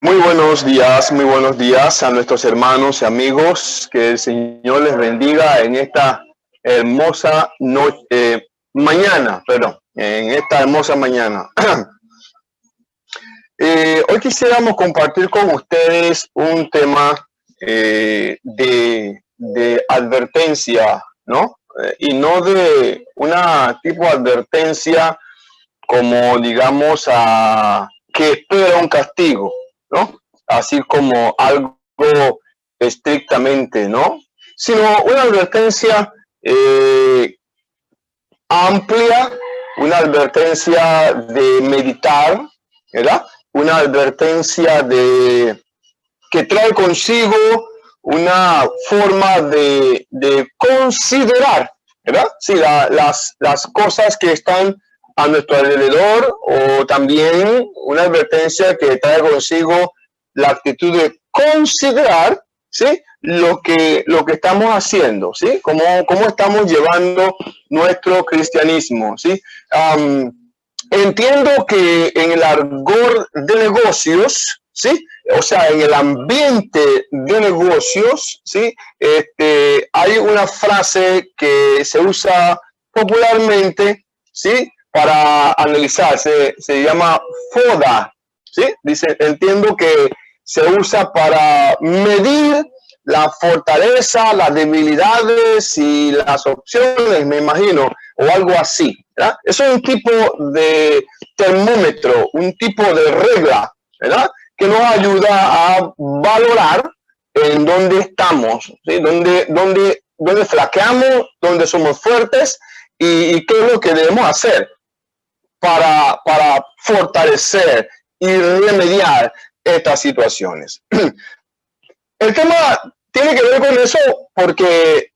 Muy buenos días a nuestros hermanos y amigos. Que el Señor les bendiga en esta hermosa noche, en esta hermosa mañana. Hoy quisiéramos compartir con ustedes un tema de advertencia, ¿no? Y no de una tipo de advertencia como, digamos, que espera un castigo, ¿no? Así como algo estrictamente, ¿no? Sino una advertencia amplia, una advertencia de meditar, ¿verdad? Una advertencia que trae consigo una forma de considerar, ¿verdad? Sí, las cosas que están a nuestro alrededor, o también una advertencia que trae consigo la actitud de considerar, ¿sí? Lo que estamos haciendo, ¿sí? Cómo estamos llevando nuestro cristianismo, ¿sí? Entiendo que en el argot de negocios, ¿sí? O sea, en el ambiente de negocios, ¿sí? Hay una frase que se usa popularmente, ¿sí? Para analizar, se llama FODA, ¿sí? Dice, entiendo que se usa para medir la fortaleza, las debilidades y las opciones, me imagino, o algo así, ¿verdad? Eso es un tipo de termómetro, un tipo de regla, ¿verdad? Que nos ayuda a valorar en dónde estamos, ¿sí? Dónde flaqueamos, dónde somos fuertes y qué es lo que debemos hacer para fortalecer y remediar estas situaciones. El tema tiene que ver con eso porque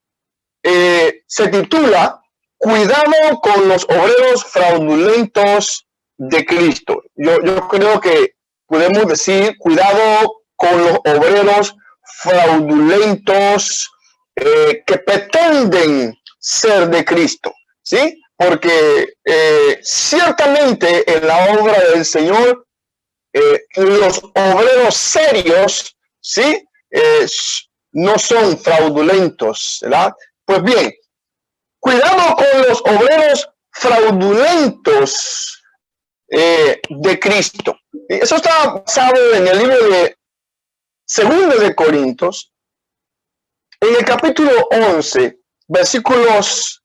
se titula Cuidado con los obreros fraudulentos de Cristo. Yo creo que podemos decir cuidado con los obreros fraudulentos que pretenden ser de Cristo, ¿sí? Porque ciertamente en la obra del Señor los obreros serios, ¿sí? No son fraudulentos, ¿verdad? Pues bien, cuidado con los obreros fraudulentos de Cristo. Eso está basado en el libro de 2 de Corintios, en el capítulo 11, versículos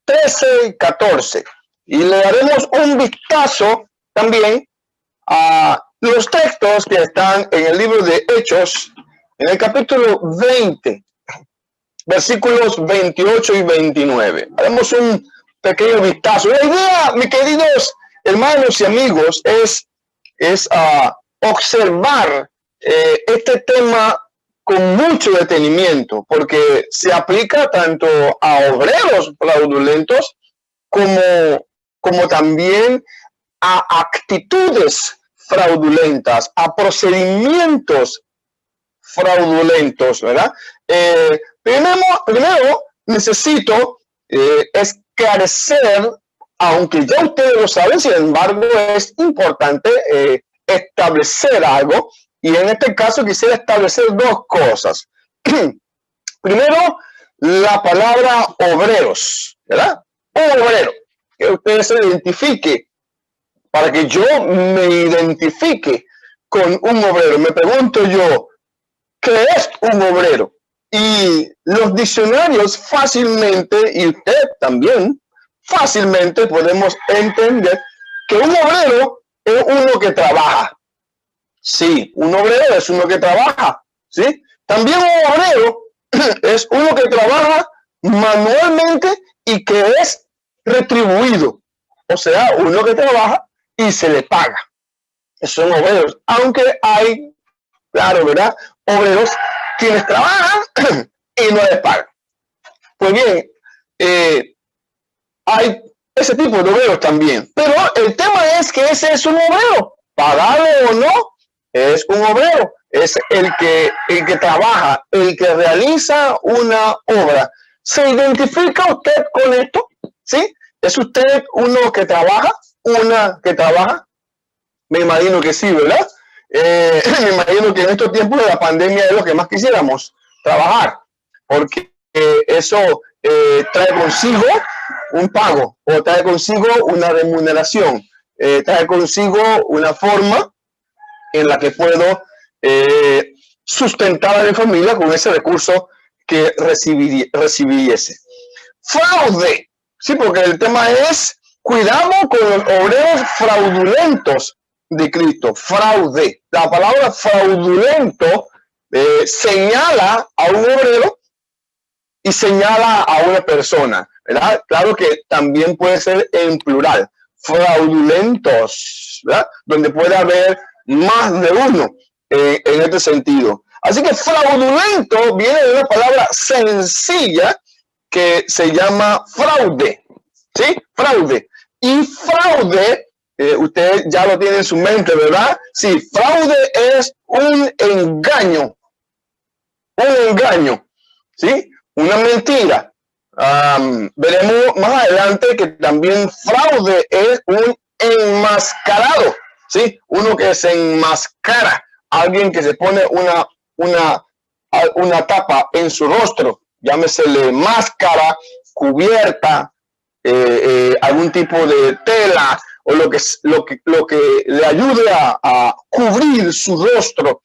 13 y 14. Y le daremos un vistazo también a los textos que están en el libro de Hechos, en el capítulo 20, versículos 28 y 29. Haremos un pequeño vistazo. La idea, mis queridos hermanos y amigos, es observar este tema con mucho detenimiento, porque se aplica tanto a obreros fraudulentos como también a actitudes fraudulentas, a procedimientos fraudulentos, ¿verdad? Primero necesito esclarecer, aunque ya ustedes lo saben, sin embargo es importante establecer algo, y en este caso quisiera establecer dos cosas. Primero, la palabra obreros, ¿verdad? Un obrero, que usted se identifique, para que yo me identifique con un obrero. Me pregunto yo, ¿qué es un obrero? Y los diccionarios fácilmente, y usted también, fácilmente podemos entender que un obrero es uno que trabaja. Sí, un obrero es uno que trabaja. ¿Sí? También un obrero es uno que trabaja manualmente y que es retribuido. O sea, uno que trabaja y se le paga. Esos son obreros. Aunque hay, claro, ¿verdad? Obreros quienes trabajan y no les pagan. Pues bien, hay ese tipo de obreros también. Pero el tema es que ese es un obrero. Pagado o no, es un obrero. Es el que trabaja, el que realiza una obra. ¿Se identifica usted con esto? ¿Sí? ¿Es usted uno que trabaja? ¿Una que trabaja? Me imagino que sí, ¿verdad? Me imagino que en estos tiempos de la pandemia es lo que más quisiéramos, trabajar, porque eso trae consigo un pago o trae consigo una remuneración, trae consigo una forma en la que puedo sustentar a mi familia con ese recurso que recibiese. Fraude, sí, porque el tema es cuidado con los obreros fraudulentos de Cristo. Fraude. La palabra fraudulento señala a un obrero y señala a una persona, ¿verdad? Claro que también puede ser en plural, fraudulentos, ¿verdad? Donde puede haber más de uno en este sentido. Así que fraudulento viene de una palabra sencilla que se llama fraude, ¿sí? Fraude. Y fraude, usted ya lo tiene en su mente, ¿verdad? Sí, fraude es un engaño, ¿sí? Una mentira. Veremos más adelante que también fraude es un enmascarado, ¿sí? Uno que se enmascara, alguien que se pone una tapa en su rostro, llámesele máscara, cubierta, algún tipo de tela o lo que le ayude a cubrir su rostro,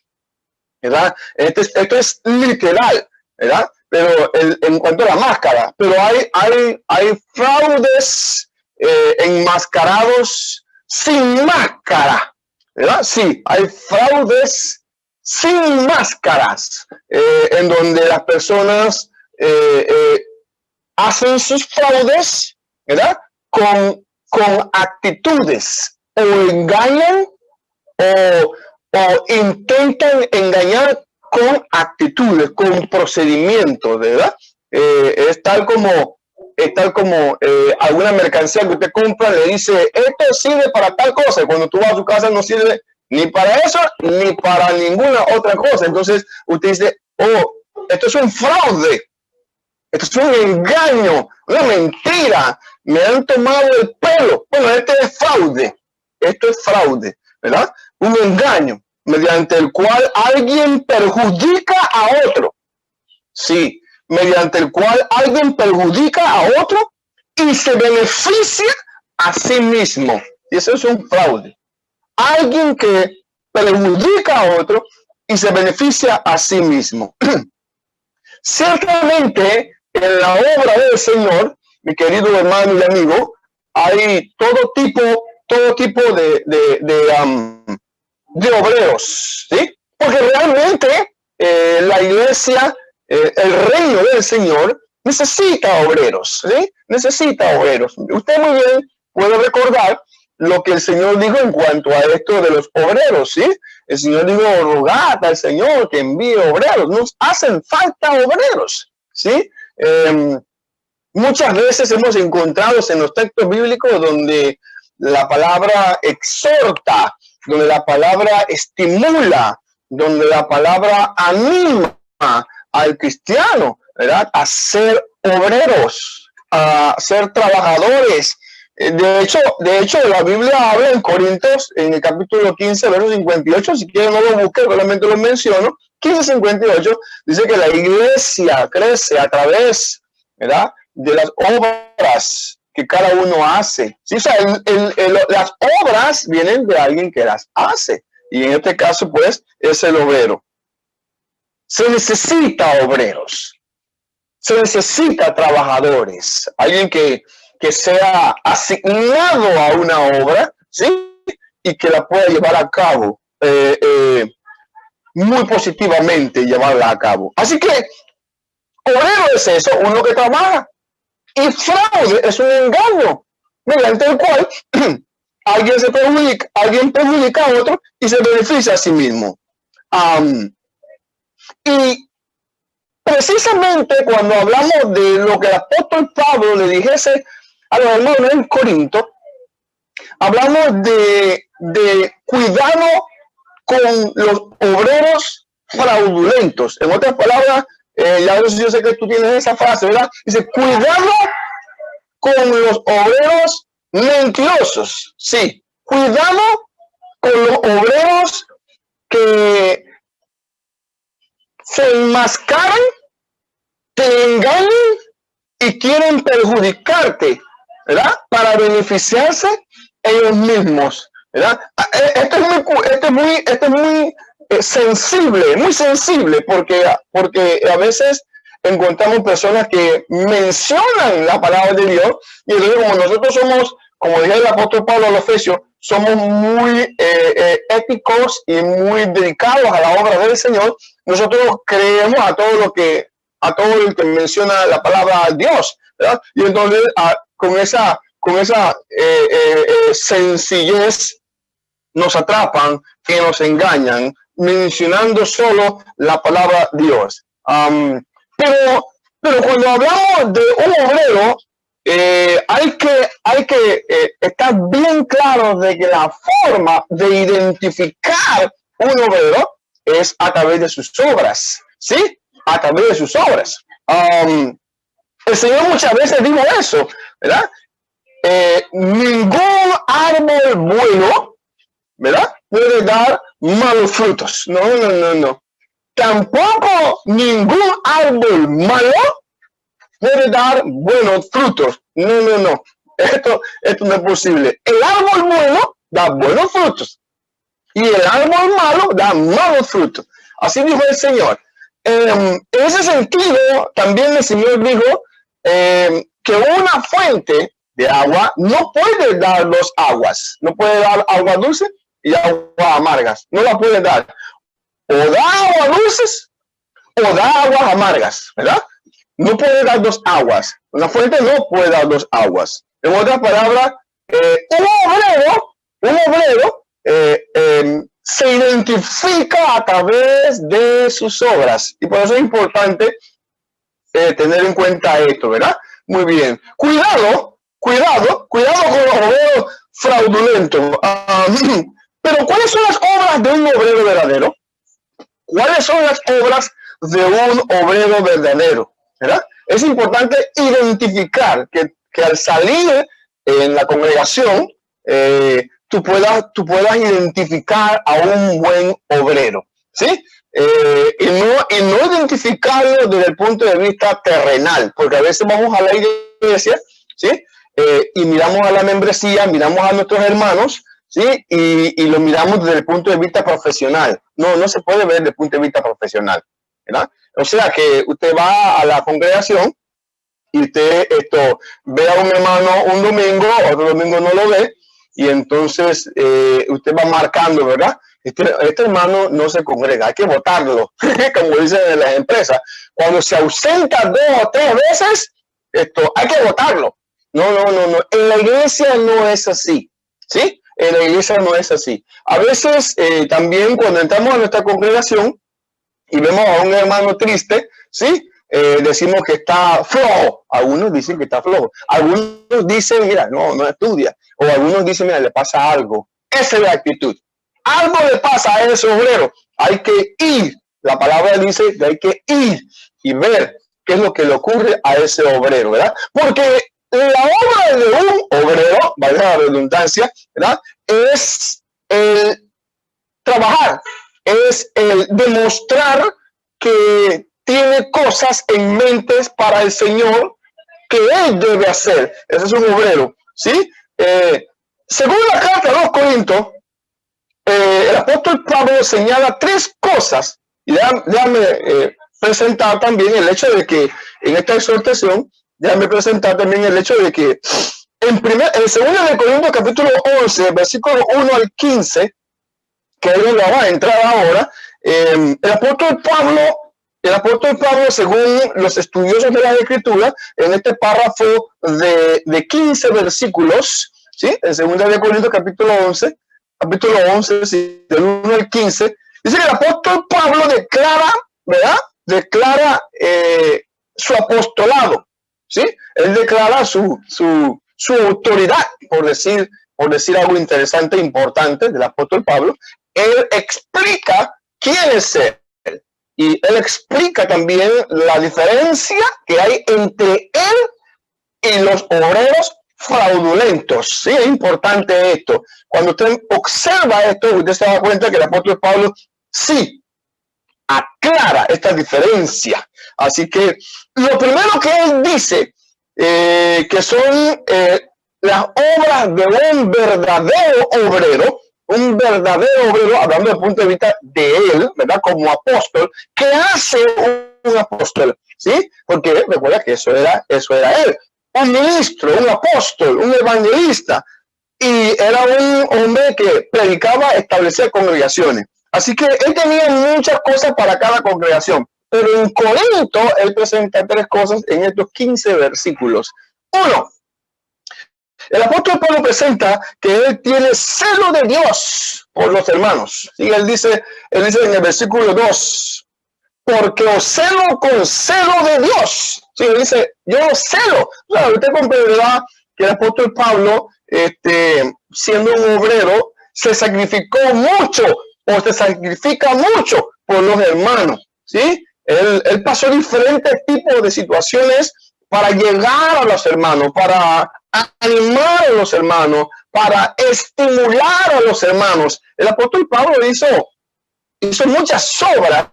¿verdad? Esto es literal, ¿verdad? Pero en cuanto a la máscara, pero hay fraudes enmascarados sin máscara, ¿verdad? Sí, hay fraudes sin máscaras, en donde las personas hacen sus fraudes, ¿verdad? Con actitudes, o engañan o intentan engañar con actitudes, con procedimientos, ¿verdad? Es tal como alguna mercancía que usted compra, le dice, esto sirve para tal cosa, y cuando tú vas a su casa no sirve ni para eso, ni para ninguna otra cosa. Entonces usted dice, oh, esto es un fraude, esto es un engaño, una mentira, me han tomado el pelo. Bueno, este es fraude, esto es fraude, ¿verdad? Un engaño mediante el cual alguien perjudica a otro. Sí, mediante el cual alguien perjudica a otro y se beneficia a sí mismo. Y eso es un fraude. Alguien que perjudica a otro y se beneficia a sí mismo. Ciertamente, en la obra del Señor, mi querido hermano y amigo, hay todo tipo de obreros, ¿sí? Porque realmente la iglesia, el reino del Señor, necesita obreros, ¿sí? Necesita obreros. Usted muy bien puede recordar lo que el Señor dijo en cuanto a esto de los obreros, ¿sí? El Señor dijo, rogad al Señor que envíe obreros. Nos hacen falta obreros, ¿sí? Muchas veces hemos encontrado en los textos bíblicos donde la palabra exhorta, donde la palabra estimula, donde la palabra anima al cristiano, ¿verdad? A ser obreros, a ser trabajadores. De hecho, la Biblia habla en Corintios, en el capítulo 15, verso 58, si quieren no lo busquen, solamente lo menciono, 15:58, dice que la iglesia crece a través, ¿verdad?, de las obras que cada uno hace. ¿Sí? O sea, las obras vienen de alguien que las hace. Y en este caso, pues, es el obrero. Se necesita obreros. Se necesita trabajadores. Alguien que sea asignado a una obra, ¿sí? Y que la pueda llevar a cabo muy positivamente, llevarla a cabo. Así que, obrero es eso, uno que trabaja. Y fraude es un engaño mediante el cual alguien perjudica a otro y se beneficia a sí mismo. Y precisamente cuando hablamos de lo que el apóstol Pablo le dijese a los hermanos en Corinto, hablamos de cuidado con los obreros fraudulentos. En otras palabras, yo sé que tú tienes esa frase, ¿verdad? Dice, cuidado con los obreros mentirosos. Sí, cuidado con los obreros que se enmascaran, te engañan y quieren perjudicarte, ¿verdad? Para beneficiarse ellos mismos, ¿verdad? Esto es muy muy sensible, porque a veces encontramos personas que mencionan la palabra de Dios, y entonces como nosotros somos, como dice el apóstol Pablo a los Efesios, somos muy éticos y muy dedicados a la obra del Señor, nosotros creemos a todo el que menciona la palabra Dios, ¿verdad? Y entonces con esa sencillez nos atrapan, que nos engañan, mencionando solo la palabra Dios. Pero cuando hablamos de un obrero, hay que estar bien claro de que la forma de identificar un obrero es a través de sus obras, ¿sí? A través de sus obras. El Señor muchas veces dijo eso, ¿verdad? Ningún árbol bueno, ¿verdad?, puede dar malos frutos. No. Tampoco ningún árbol malo puede dar buenos frutos. No. Esto no es posible. El árbol bueno da buenos frutos y el árbol malo da malos frutos. Así dijo el Señor. En ese sentido, también el Señor dijo que una fuente de agua no puede dar dos aguas. No puede dar agua dulce y agua amargas. No la puede dar. O da agua dulces o da aguas amargas, ¿verdad? No puede dar dos aguas. Una fuente no puede dar dos aguas. En otras palabras, un obrero se identifica a través de sus obras. Y por eso es importante tener en cuenta esto, ¿verdad? Muy bien. Cuidado con los obreros fraudulentos. Pero ¿cuáles son las obras de un obrero verdadero? ¿Cuáles son las obras de un obrero verdadero? ¿Verdad? Es importante identificar que al salir en la congregación, tú puedas identificar a un buen obrero, ¿sí? Y no identificarlo desde el punto de vista terrenal, porque a veces vamos a la iglesia, ¿sí? Y miramos a la membresía, miramos a nuestros hermanos, ¿sí? Y lo miramos desde el punto de vista profesional. No se puede ver desde el punto de vista profesional, ¿verdad? O sea que usted va a la congregación y usted ve a un hermano un domingo, otro domingo no lo ve, y entonces usted va marcando, ¿verdad? Este hermano no se congrega, hay que votarlo, como dicen en las empresas. Cuando se ausenta 2 o 3 veces, hay que votarlo. No. En la iglesia no es así, ¿sí? En la iglesia no es así. A veces también cuando entramos a nuestra congregación y vemos a un hermano triste, ¿sí? Decimos que está flojo. Algunos dicen que está flojo. Algunos dicen, mira, no estudia. O algunos dicen, mira, le pasa algo. Esa es la actitud. Algo le pasa a ese obrero. Hay que ir. La palabra dice que hay que ir y ver qué es lo que le ocurre a ese obrero, ¿verdad? Porque la obra de un obrero, valga la redundancia, ¿verdad?, es el trabajar, es el demostrar que tiene cosas en mente para el Señor que él debe hacer. Ese es un obrero, ¿sí? Según la carta a los Corintios, el apóstol Pablo señala 3 cosas. Y déjame presentar también el hecho de que en esta exhortación, déjame presentar también el hecho de que en 2 Corintios capítulo 11, versículo 1 al 15, que es donde vamos a entrar ahora, el apóstol Pablo, según los estudiosos de la Escritura, en este párrafo de 15 versículos, ¿sí? En 2 Corintios capítulo 11, ¿sí?, del 1 al 15, dice que el apóstol Pablo declara, ¿verdad? Declara su apostolado, ¿sí? Él declara su autoridad, por decir algo interesante e importante del apóstol Pablo. Él explica quién es él. Y él explica también la diferencia que hay entre él y los obreros fraudulentos. Sí, es importante esto. Cuando usted observa esto, usted se da cuenta que el apóstol Pablo sí aclara esta diferencia. Así que lo primero que él dice, que son las obras de un verdadero obrero, hablando desde el punto de vista de él, ¿verdad? Como apóstol, ¿qué hace un apóstol? ¿Sí? Porque recuerda que eso era él. Un ministro, un apóstol, un evangelista. Y era un hombre que predicaba, establecía congregaciones. Así que él tenía muchas cosas para cada congregación. Pero en Corinto, él presenta 3 cosas en estos 15 versículos. 1. El apóstol Pablo presenta que él tiene celo de Dios por los hermanos. Y él dice en el versículo 2, porque os celo con celo de Dios. Sí, él dice, yo los celo. O sea, usted comprenderá que el apóstol Pablo, siendo un obrero, se sacrificó mucho o se sacrifica mucho por los hermanos. ¿Sí? Él pasó diferentes tipos de situaciones para llegar a los hermanos, para animar a los hermanos, para estimular a los hermanos. El apóstol Pablo hizo muchas obras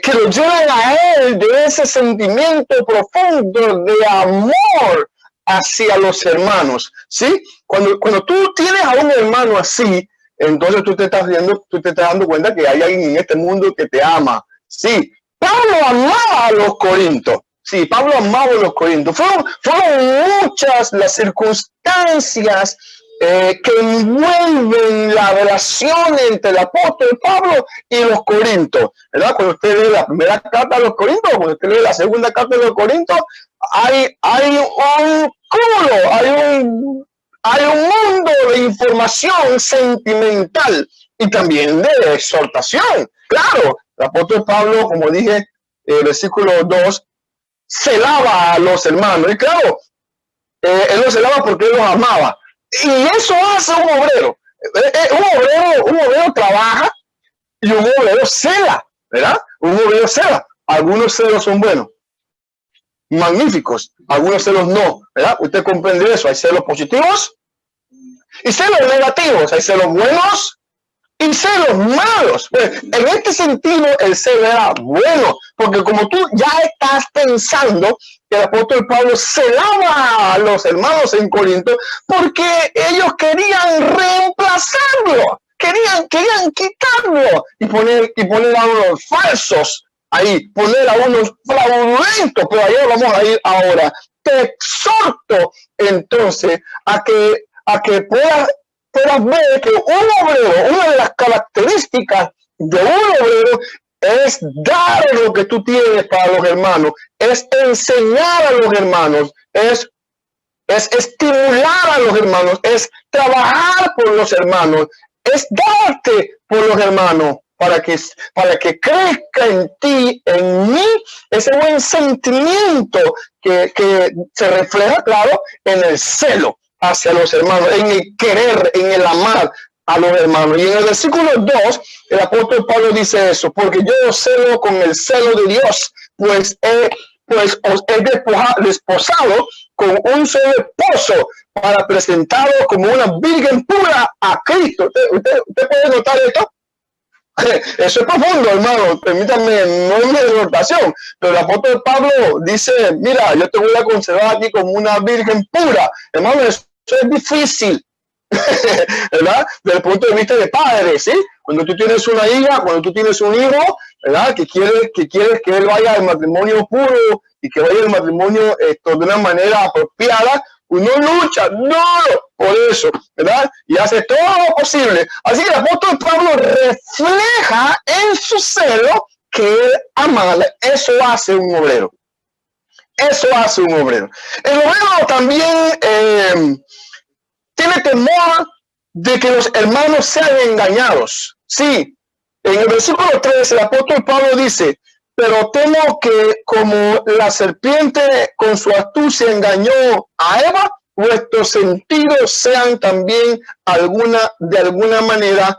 que lo llevan a él de ese sentimiento profundo de amor hacia los hermanos. ¿Sí? Cuando tú tienes a un hermano así, entonces tú te estás dando cuenta que hay alguien en este mundo que te ama. Sí, Pablo amaba a los corintios. Sí, Pablo amaba a los corintios. Fueron muchas las circunstancias que envuelven la relación entre el apóstol Pablo y los corintios, ¿verdad? Cuando usted lee la primera carta de los corintios, cuando usted lee la segunda carta de los corintios, hay un cúmulo, hay un mundo de información sentimental y también de exhortación. Claro, el apóstol Pablo, como dije, versículo 2, celaba a los hermanos. Y claro, él los celaba porque él los amaba. Y eso hace un obrero. Un obrero trabaja y un obrero cela, ¿verdad? Un obrero cela. Algunos celos son buenos, magníficos. Algunos celos no, ¿verdad? Usted comprende eso. Hay celos positivos y celos negativos. Hay celos buenos y celos malos. Pues, en este sentido, el celo era bueno, porque como tú ya estás pensando que el apóstol Pablo celaba a los hermanos en Corinto, porque ellos querían reemplazarlo, querían quitarlo y poner a unos falsos ahí, poner a unos fraudulentos, pero allá vamos a ir ahora. Te exhorto entonces a que puedas ver que un obrero, una de las características de un obrero es dar lo que tú tienes para los hermanos, es enseñar a los hermanos, es estimular a los hermanos, es trabajar por los hermanos, es darte por los hermanos para que crezca en ti, en mí, ese buen sentimiento que se refleja, claro, en el celo hacia los hermanos, en el querer, en el amar a los hermanos. Y en el versículo 2, el apóstol Pablo dice eso, porque yo os celo con el celo de Dios, pues os he desposado con un solo esposo para presentaros como una virgen pura a Cristo. ¿Usted puede notar esto? Eso es profundo, hermano. Permítanme, no es mi exhortación, pero el apóstol Pablo dice, mira, yo te voy a conservar aquí como una virgen pura. Hermano, eso es difícil, ¿verdad? Desde el punto de vista de padre, ¿sí? Cuando tú tienes una hija, cuando tú tienes un hijo, ¿verdad? Que quieres que él vaya al matrimonio puro y que vaya al matrimonio de una manera apropiada, uno lucha duro por eso, ¿verdad? Y hace todo lo posible. Así que el apóstol Pablo refleja en su celo que él ama. Eso hace un obrero. Eso hace un obrero. El obrero también tiene temor de que los hermanos sean engañados. Sí, en el versículo 3 el apóstol Pablo dice, pero temo que como la serpiente con su astucia engañó a Eva, vuestros sentidos sean también de alguna manera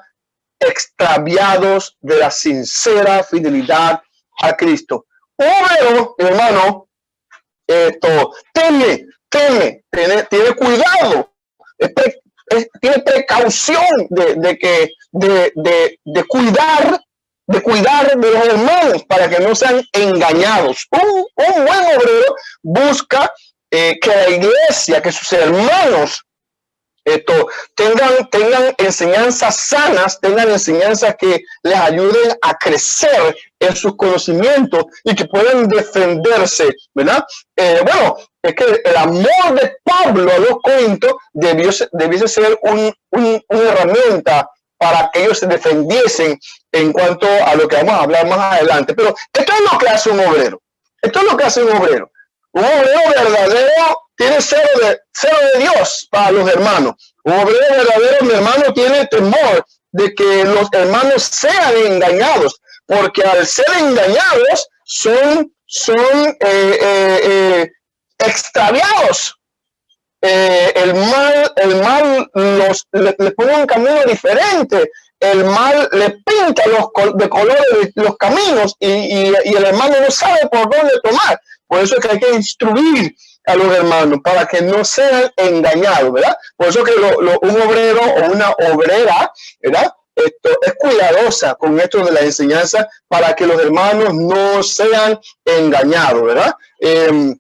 extraviados de la sincera fidelidad a Cristo. Obrero, hermano, tiene cuidado, tiene precaución de cuidar de cuidar de los hermanos para que no sean engañados. Un buen obrero busca que la iglesia, que sus hermanos tengan enseñanzas sanas, tengan enseñanzas que les ayuden a crecer en sus conocimientos y que puedan defenderse, ¿verdad? Bueno, es que el amor de Pablo a los Corintios debiese ser una herramienta para que ellos se defendiesen en cuanto a lo que vamos a hablar más adelante. Pero esto es lo que hace un obrero. Esto es lo que hace un obrero. Un obrero verdadero tiene cero de Dios para los hermanos. Un obrero verdadero, mi hermano, tiene temor de que los hermanos sean engañados, porque al ser engañados son extraviados. El mal le pone un camino diferente. El mal le pinta de colores los caminos y el hermano no sabe por dónde tomar. Por eso es que hay que instruir a los hermanos para que no sean engañados, ¿verdad? Por eso que un obrero o una obrera, ¿verdad? Esto es cuidadosa con esto de la enseñanza para que los hermanos no sean engañados, ¿verdad? El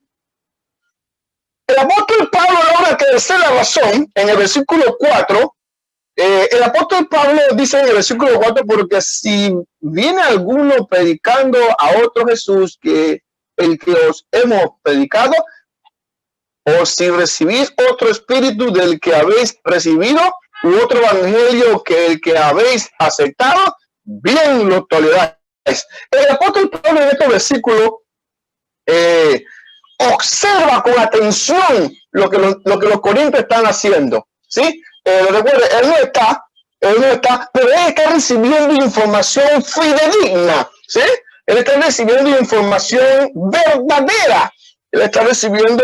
apóstol Pablo logra crecer la razón en el versículo 4. El apóstol Pablo dice en el versículo 4, porque si viene alguno predicando a otro Jesús que el que os hemos predicado, o si recibís otro espíritu del que habéis recibido, u otro evangelio que el que habéis aceptado, bien lo toleráis. El apóstol Pablo en este versículo observa con atención lo que los corintios están haciendo, ¿sí? Recuerden, él no está, pero él está recibiendo información fidedigna, ¿sí? Él está recibiendo información verdadera. Él está recibiendo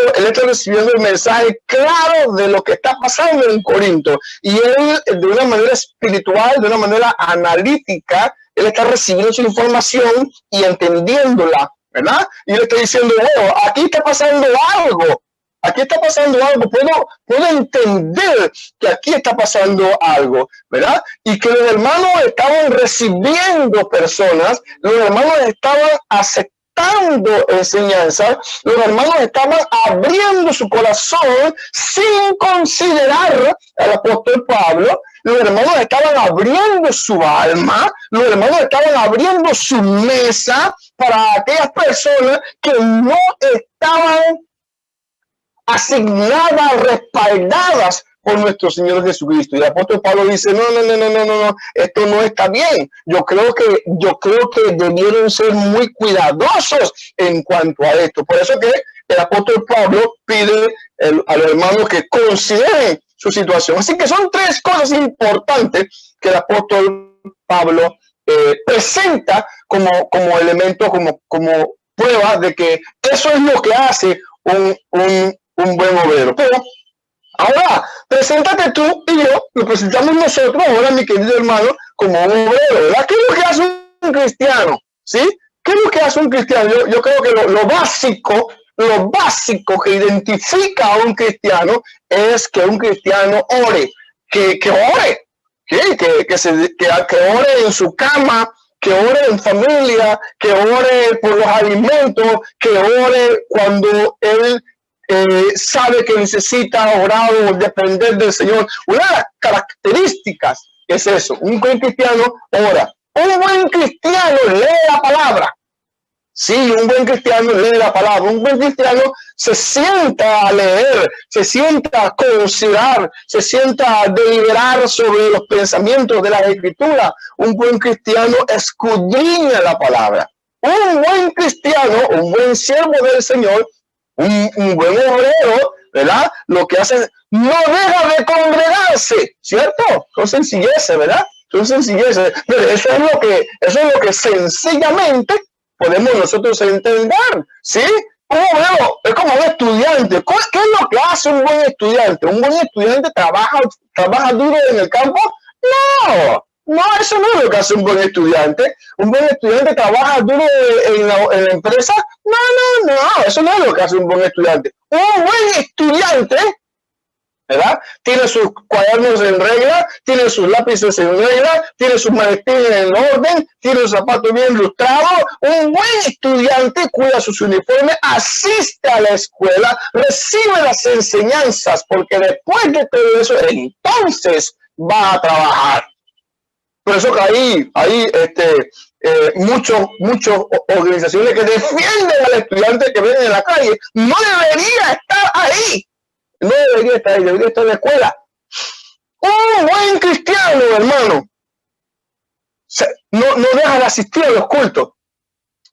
el mensaje claro de lo que está pasando en Corinto. Y él, de una manera espiritual, de una manera analítica, él está recibiendo su información y entendiéndola, ¿verdad? Y él está diciendo, bueno, aquí está pasando algo. Aquí está pasando algo, puedo entender que aquí está pasando algo, ¿verdad? Y que los hermanos estaban recibiendo personas, los hermanos estaban aceptando enseñanzas, los hermanos estaban abriendo su corazón sin considerar al apóstol Pablo, los hermanos estaban abriendo su alma, los hermanos estaban abriendo su mesa para aquellas personas que no estaban asignadas, respaldadas por nuestro Señor Jesucristo. Y el apóstol Pablo dice, no, esto no está bien. Yo creo que debieron ser muy cuidadosos en cuanto a esto. Por eso que el apóstol Pablo pide a los hermanos que consideren su situación. Así que son tres cosas importantes que el apóstol Pablo presenta como elemento, como prueba de que eso es lo que hace un buen obrero. Pero ahora, preséntate tú y yo, lo presentamos nosotros ahora, mi querido hermano, como un obrero, ¿verdad? ¿Qué es lo que hace un cristiano? ¿Sí? ¿Qué es lo que hace un cristiano? Yo creo que lo básico que identifica a un cristiano es que un cristiano ore, que ore, que ore en su cama, que ore en familia, que ore por los alimentos, que ore cuando él sabe que necesita orar o depender del Señor. Una de las características es eso. Un buen cristiano ora. Un buen cristiano lee la palabra. Sí, un buen cristiano lee la palabra. Un buen cristiano se sienta a leer, se sienta a considerar, se sienta a deliberar sobre los pensamientos de la Escritura. Un buen cristiano escudriña la palabra. Un buen cristiano, un buen siervo del Señor, un buen obrero, ¿verdad? Lo que hace, no deja de congregarse, ¿cierto? Son sencilleces, ¿verdad? Son sencilleces. Pero eso es lo que sencillamente podemos nosotros entender, ¿sí? Un obrero es como un estudiante. ¿Qué es lo que hace un buen estudiante? ¿Un buen estudiante trabaja duro en el campo? No, eso no es lo que hace un buen estudiante. Un buen estudiante trabaja duro en la empresa. No, eso no es lo que hace un buen estudiante. Un buen estudiante ¿verdad? Tiene sus cuadernos en regla, tiene sus lápices en regla, tiene sus maletines en orden, tiene sus zapatos bien lustrados. Un buen estudiante cuida sus uniformes, asiste a la escuela, recibe las enseñanzas, porque después de todo eso, entonces va a trabajar. Por eso que hay muchas organizaciones que defienden al estudiante que viene en la calle. No debería estar ahí. No debería estar ahí, debería estar en la escuela. Un buen cristiano, hermano, no deja de asistir a los cultos.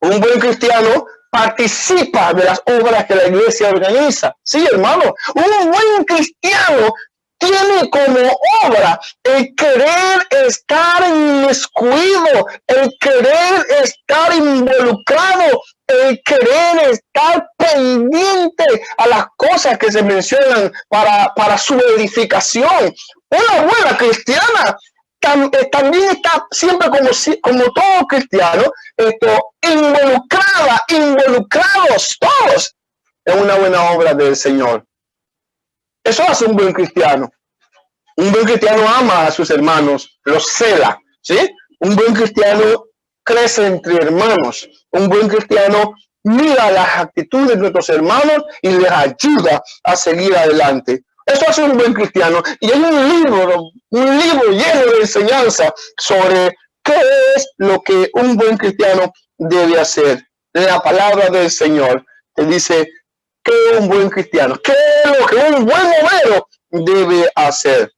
Un buen cristiano participa de las obras que la iglesia organiza. Sí, hermano, un buen cristiano tiene como obra el querer estar inmiscuido, el querer estar involucrado, el querer estar pendiente a las cosas que se mencionan para su edificación. Una buena cristiana también está siempre como todo cristiano, involucrados todos en una buena obra del Señor. Eso hace un buen cristiano. Un buen cristiano ama a sus hermanos, los cela, ¿sí? Un buen cristiano crece entre hermanos. Un buen cristiano mira las actitudes de nuestros hermanos y les ayuda a seguir adelante. Eso hace un buen cristiano. Y hay un libro lleno de enseñanza sobre qué es lo que un buen cristiano debe hacer. La palabra del Señor te dice qué es un buen cristiano, qué es lo que un buen obrero debe hacer.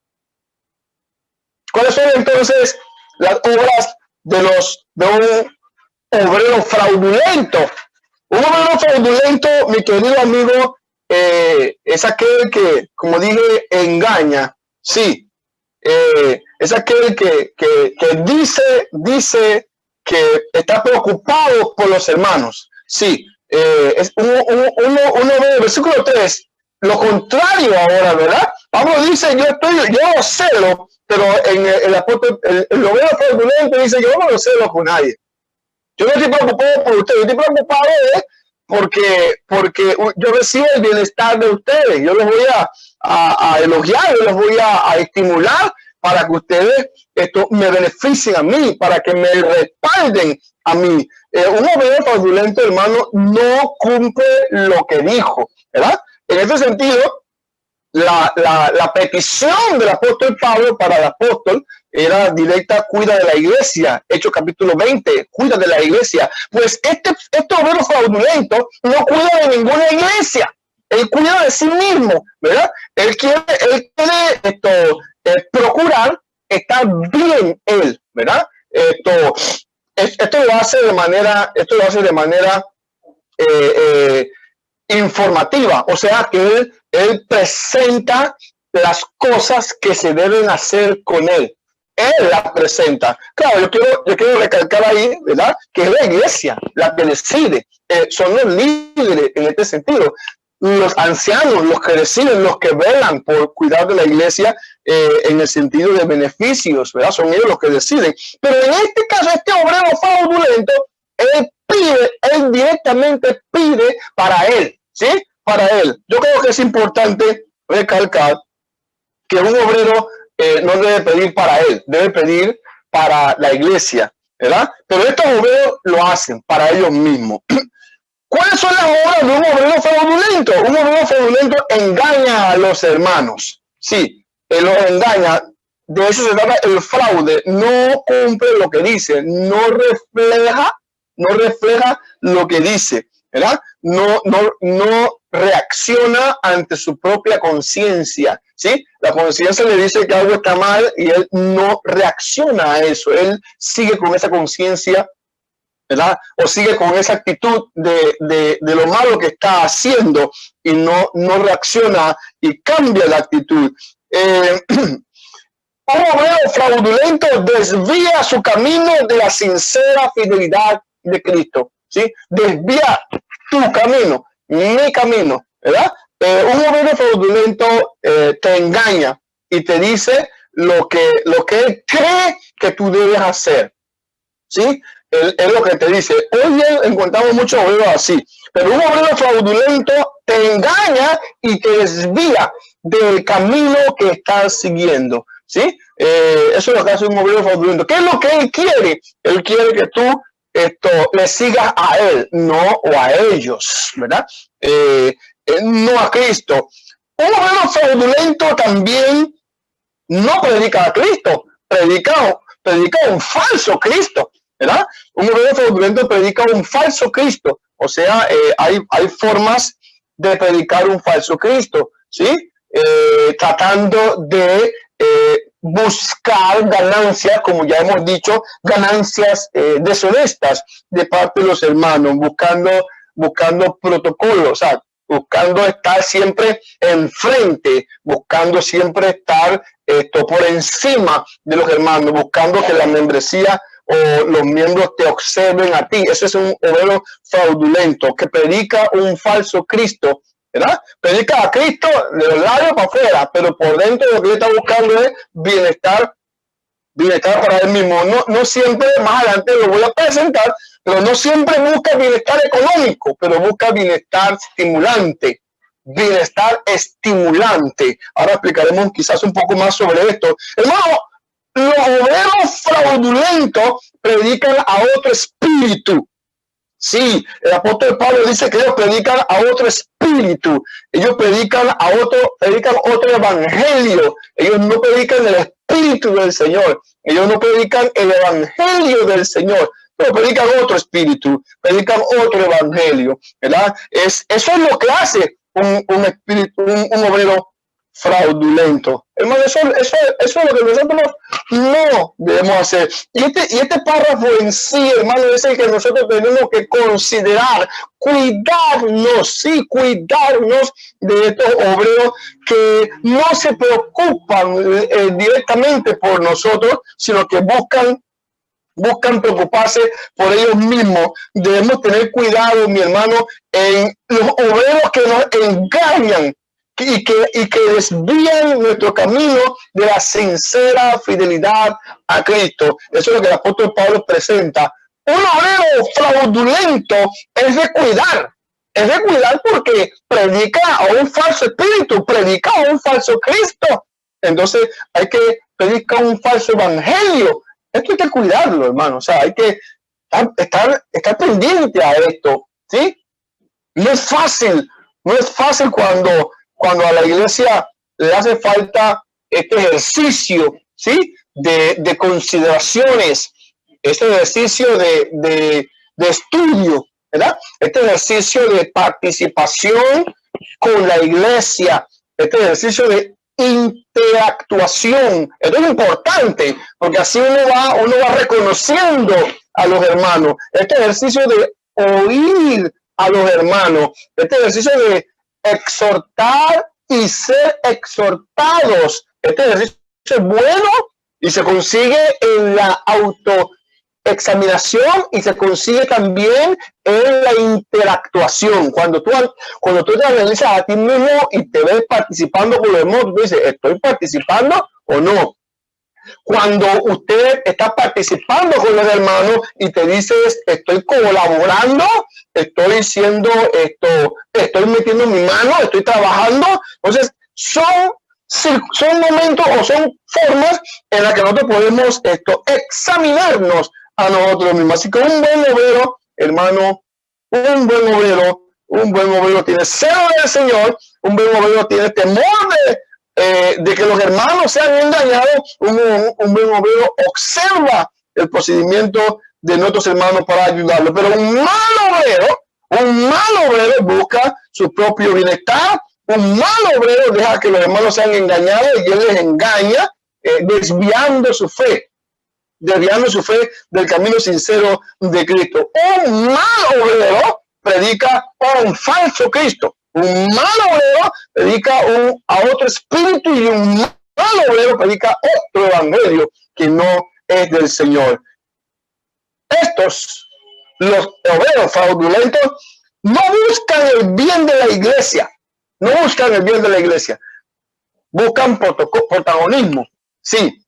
¿Cuáles son entonces las obras de un obrero fraudulento? Un obrero fraudulento, mi querido amigo, es aquel que, como dije, engaña. Sí, es aquel que dice que está preocupado por los hermanos. Sí, es uno ve el versículo 3, lo contrario ahora, ¿verdad? Pablo dice, yo celo, pero en el apóstol, el obrero fraudulento dice, yo no lo celo con nadie. Yo no estoy preocupado por ustedes, yo estoy preocupado porque yo recibo el bienestar de ustedes. Yo los voy a elogiar, yo los voy a estimular para que ustedes me beneficien a mí, para que me respalden a mí. Un obrero fraudulento, hermano, no cumple lo que dijo, ¿verdad? En ese sentido, la petición del apóstol Pablo para el apóstol era directa: cuida de la iglesia. Hechos capítulo 20, cuida de la iglesia. Pues este obrero fraudulento no cuida de ninguna iglesia. Él cuida de sí mismo, ¿verdad? Él quiere procurar estar bien él, ¿verdad? Esto lo hace de manera informativa, o sea que él presenta las cosas que se deben hacer con él. Él las presenta. Claro, yo quiero recalcar ahí, ¿verdad?, que es la iglesia la que decide. Son los líderes en este sentido. Los ancianos, los que deciden, los que velan por cuidar de la iglesia en el sentido de beneficios, ¿verdad? Son ellos los que deciden. Pero en este caso, este obrero fraudulento, él directamente pide para él, ¿sí? Para él. Yo creo que es importante recalcar que un obrero no debe pedir para él, debe pedir para la iglesia, ¿verdad? Pero estos obreros lo hacen para ellos mismos. ¿Cuáles son las obras de un obrero fraudulento? Un obrero fraudulento engaña a los hermanos. Sí, él los engaña. De eso se trata el fraude. No cumple lo que dice, no refleja lo que dice, ¿verdad? No reacciona ante su propia conciencia, ¿sí? La conciencia le dice que algo está mal y él no reacciona a eso. Él sigue con esa conciencia, ¿verdad? O sigue con esa actitud de lo malo que está haciendo y no reacciona y cambia la actitud. Un obrero fraudulento desvía su camino de la sincera fidelidad de Cristo, ¿sí? Desvía tu camino, mi camino, ¿verdad? Un obrero fraudulento te engaña y te dice lo que él cree que tú debes hacer, ¿sí? Es lo que te dice. Hoy día encontramos muchos obreros así, pero un obrero fraudulento te engaña y te desvía del camino que estás siguiendo, ¿sí? Eso es lo que hace un obrero fraudulento. ¿Qué es lo que él quiere? Él quiere que tú le sigas a él, no o a ellos, ¿verdad? No a Cristo. Un obrero fraudulento también no predica a Cristo, predica un falso Cristo, ¿verdad? Un obrero fraudulento predica un falso Cristo. O sea, hay formas de predicar un falso Cristo, ¿sí? Tratando de buscar ganancias, como ya hemos dicho, ganancias deshonestas de parte de los hermanos, buscando protocolos, o sea, buscando estar siempre enfrente, buscando siempre estar por encima de los hermanos, buscando que la membresía o los miembros te observen a ti. Ese es un obrero fraudulento que predica un falso Cristo, ¿verdad? Predica a Cristo de los labios para afuera, pero por dentro lo que está buscando es bienestar para él mismo. No siempre, más adelante lo voy a presentar, pero no siempre busca bienestar económico, pero busca bienestar estimulante. Ahora explicaremos quizás un poco más sobre esto. Hermano, los obreros fraudulentos predican a otro espíritu. Sí, el apóstol Pablo dice que ellos predican a otro espíritu. Ellos predican otro evangelio. Ellos no predican el espíritu del Señor. Ellos no predican el evangelio del Señor. Pero predican otro espíritu, predican otro evangelio, ¿verdad? Eso es lo que hace un obrero fraudulento. Hermano, eso es lo que nosotros no debemos hacer. Y este párrafo en sí, hermano, es el que nosotros tenemos que considerar, cuidarnos de estos obreros que no se preocupan directamente por nosotros, sino que buscan preocuparse por ellos mismos. Debemos tener cuidado, mi hermano, en los obreros que nos engañan y que desvían nuestro camino de la sincera fidelidad a Cristo. Eso es lo que el apóstol Pablo presenta. Un obrero fraudulento es de cuidar porque predica a un falso espíritu, predica a un falso Cristo. Entonces hay que predicar un falso evangelio. Esto hay que cuidarlo, hermano. O sea, hay que estar pendiente a esto, ¿sí? No es fácil cuando a la iglesia le hace falta este ejercicio, ¿sí? De consideraciones, este ejercicio de estudio, ¿verdad? Este ejercicio de participación con la iglesia, este ejercicio de interactuación. Esto es importante porque así uno va reconociendo a los hermanos. Este ejercicio de oír a los hermanos, este ejercicio de exhortar y ser exhortados. Este ejercicio es bueno y se consigue en la autoexaminación y se consigue también en la interactuación. Cuando tú te analizas a ti mismo y te ves participando con los demás, tú dices, ¿estoy participando o no? Cuando usted está participando con los hermanos y te dices, estoy colaborando, estoy metiendo mi mano, estoy trabajando, entonces son momentos o son formas en las que nosotros podemos examinarnos a nosotros mismos. Así que un buen obrero, hermano, un buen obrero tiene celo del Señor, un buen obrero tiene temor de que los hermanos sean engañados. Un buen obrero observa el procedimiento de nuestros hermanos para ayudarlos. Pero un mal obrero busca su propio bienestar. Un mal obrero deja que los hermanos sean engañados y él les engaña, desviando su fe del camino sincero de Cristo. Un mal obrero predica a un falso Cristo. Un mal obrero predica a otro espíritu y un mal obrero predica otro evangelio que no es del Señor. Los obreros fraudulentos, no buscan el bien de la iglesia. Buscan protagonismo. Sí,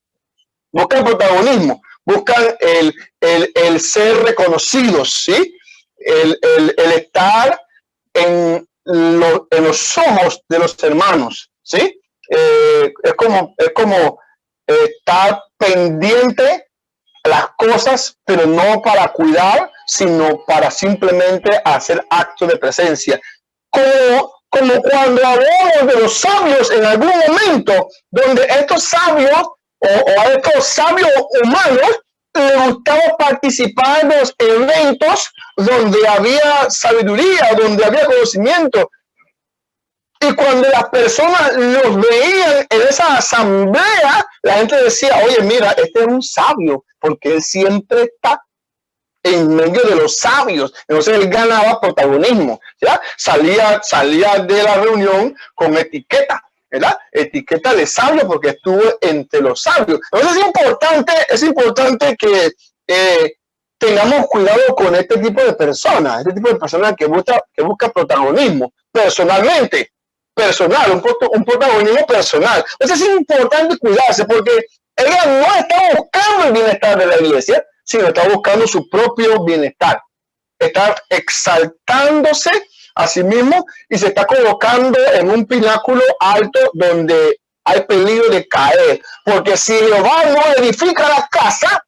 buscan protagonismo. Buscan el ser reconocidos, ¿sí? El estar en los ojos de los hermanos, ¿sí? es como estar pendiente a las cosas, pero no para cuidar, sino para simplemente hacer actos de presencia. Como cuando hablamos de los sabios en algún momento, donde estos sabios o a estos sabios humanos les gustaba participar en los eventos donde había sabiduría, donde había conocimiento. Y cuando las personas los veían en esa asamblea, la gente decía, oye, mira, este es un sabio, porque él siempre está en medio de los sabios. Entonces él ganaba protagonismo, ¿ya? Salía de la reunión con etiqueta, ¿verdad? Etiqueta de sabio porque estuvo entre los sabios. Entonces es importante que tengamos cuidado con este tipo de personas que busca protagonismo personal, un protagonismo personal. Entonces es importante cuidarse porque ella no está buscando el bienestar de la iglesia, sino está buscando su propio bienestar. Está exaltándose a sí mismo y se está colocando en un pináculo alto donde hay peligro de caer. Porque si Jehová no edifica la casa,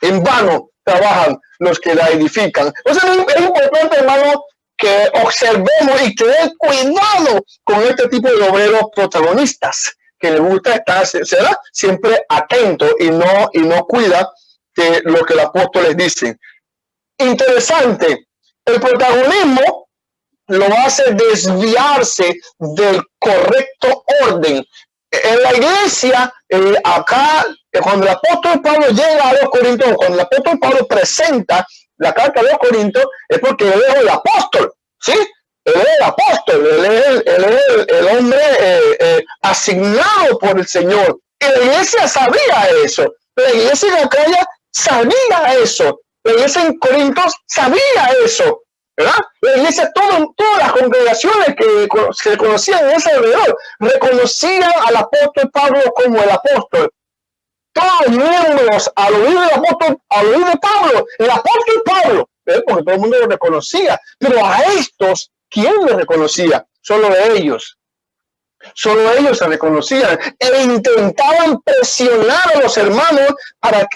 en vano trabajan los que la edifican. Entonces es importante, hermano, que observemos y tener cuidado con este tipo de obreros protagonistas que les gusta estar siempre atento y no cuida de lo que el apóstol les dice. Interesante, el protagonismo lo hace desviarse del correcto orden. En la iglesia, acá, cuando el apóstol Pablo llega a los Corintios, cuando el apóstol Pablo presenta la carta a los Corintios, es porque él es el apóstol, ¿sí? Él es el apóstol, él es el hombre asignado por el Señor. Y la iglesia sabía eso. La iglesia en Acaya sabía eso. La iglesia en Corintios sabía eso, ¿verdad? La iglesia, todas las congregaciones que se conocían en ese alrededor, reconocían al apóstol Pablo como el apóstol. Todos los miembros, al oír de Pablo, el apóstol Pablo, porque todo el mundo lo reconocía, pero a estos, ¿quién lo reconocía? Solo ellos. Solo ellos se reconocían e intentaban presionar a los hermanos para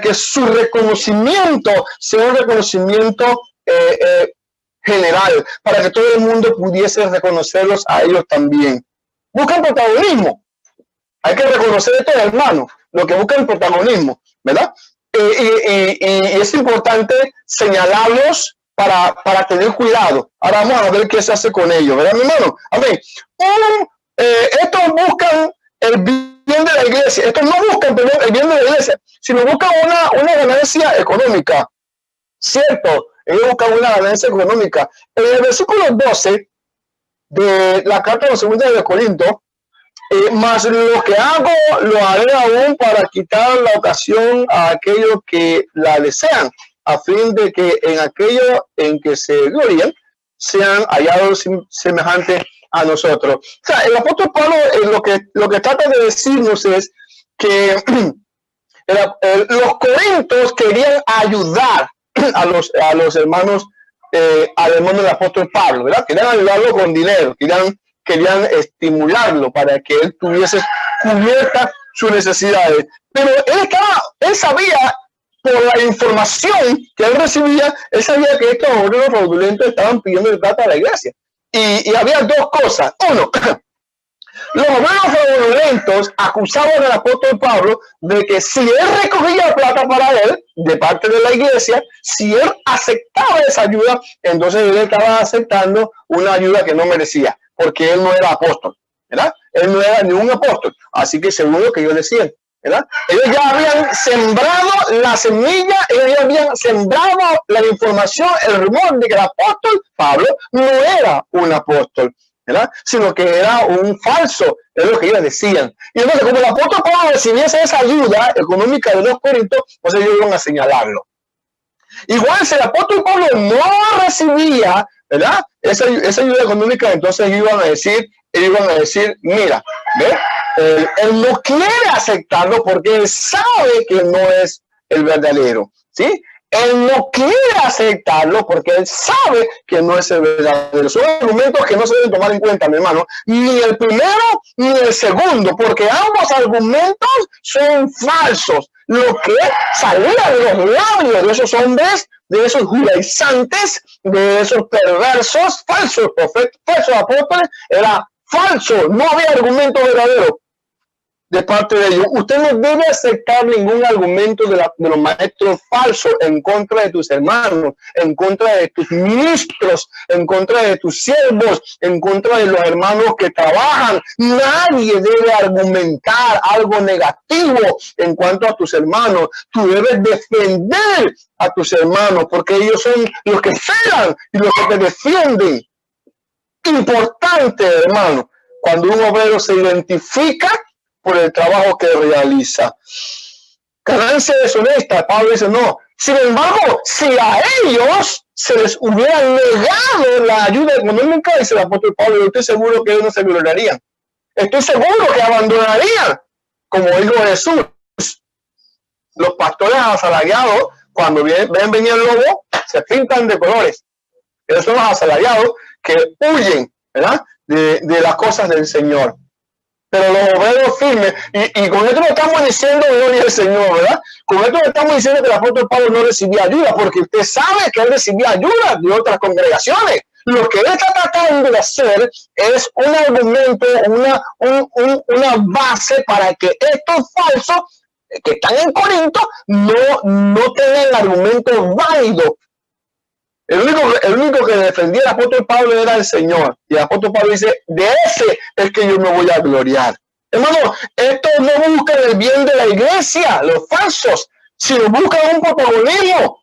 que su reconocimiento sea un reconocimiento general, para que todo el mundo pudiese reconocerlos a ellos también. Buscan protagonismo. Hay que reconocer esto, hermanos, lo que buscan protagonismo, ¿verdad? Y es importante señalarlos para tener cuidado. Ahora vamos a ver qué se hace con ellos, ¿verdad, mi hermano? Amén. Estos buscan el bien de la iglesia. Estos no buscan el bien de la iglesia, sino buscan una ganancia económica. Cierto, ellos buscan una ganancia económica. En el versículo 12 de la carta de los segundos de Corinto, más lo que hago, lo haré aún para quitar la ocasión a aquellos que la desean, a fin de que en aquello en que se glorian, sean hallados semejantes a nosotros. O sea, el apóstol Pablo lo que trata de decirnos es que los corintios querían ayudar a los hermanos, al hermano del apóstol Pablo, ¿verdad? Querían ayudarlo con dinero, querían estimularlo para que él tuviese cubiertas sus necesidades. Pero él sabía, por la información que él recibía, él sabía que estos obreros fraudulentos estaban pidiendo plata a la iglesia. Y había dos cosas. Uno, los obreros fraudulentos acusaban al apóstol Pablo de que si él recogía plata para él, de parte de la iglesia, si él aceptaba esa ayuda, entonces él estaba aceptando una ayuda que no merecía, porque él no era apóstol, ¿verdad? Él no era ningún apóstol. Así que seguro que ellos decían, ¿verdad? Ellos ya habían sembrado la semilla, ellos ya habían sembrado la información, el rumor de que el apóstol Pablo no era un apóstol, ¿verdad? Sino que era un falso, es lo que ellos decían. Y entonces, como el apóstol Pablo recibiese esa ayuda económica de los corintios, pues ellos iban a señalarlo. Igual, si el apóstol Pablo no recibía, ¿verdad?, esa ayuda económica, entonces ellos iban a decir, mira, ¿ves? Él no quiere aceptarlo porque él sabe que no es el verdadero, ¿sí? él no quiere aceptarlo porque él sabe que no es el verdadero. Son argumentos que no se deben tomar en cuenta, mi hermano, ni el primero ni el segundo, porque ambos argumentos son falsos. Lo que salía de los labios de esos hombres, de esos judaizantes, de esos perversos, falsos profetas, falsos apóstoles, era falso. No había argumento verdadero de parte de ellos. Usted no debe aceptar ningún argumento de los maestros falsos en contra de tus hermanos, en contra de tus ministros, en contra de tus siervos, en contra de los hermanos que trabajan. Nadie debe argumentar algo negativo en cuanto a tus hermanos. Tú debes defender a tus hermanos porque ellos son los que celan y los que te defienden. Importante, hermano, cuando un obrero se identifica por el trabajo que realiza. Ganancia deshonesta, Pablo dice no. Sin embargo, si a ellos se les hubiera negado la ayuda económica, dice el apóstol Pablo, yo estoy seguro que ellos no se gloriarían. Estoy seguro que abandonarían, como dijo Jesús. Los pastores asalariados, cuando ven venir el lobo, se pintan de colores. Esos son los asalariados que huyen, ¿verdad?, de las cosas del Señor. Pero los obreros firmes, y con esto no estamos diciendo gloria al Señor, ¿verdad? Con esto no estamos diciendo que el apóstol Pablo no recibía ayuda, porque usted sabe que él recibía ayuda de otras congregaciones. Lo que él está tratando de hacer es un argumento, una base para que estos falsos que están en Corinto no tengan el argumento válido. El único que defendía al apóstol Pablo era el Señor. Y el apóstol Pablo dice, de ese es que yo me voy a gloriar. Hermano, estos no buscan el bien de la iglesia, los falsos, sino buscan un protagonismo.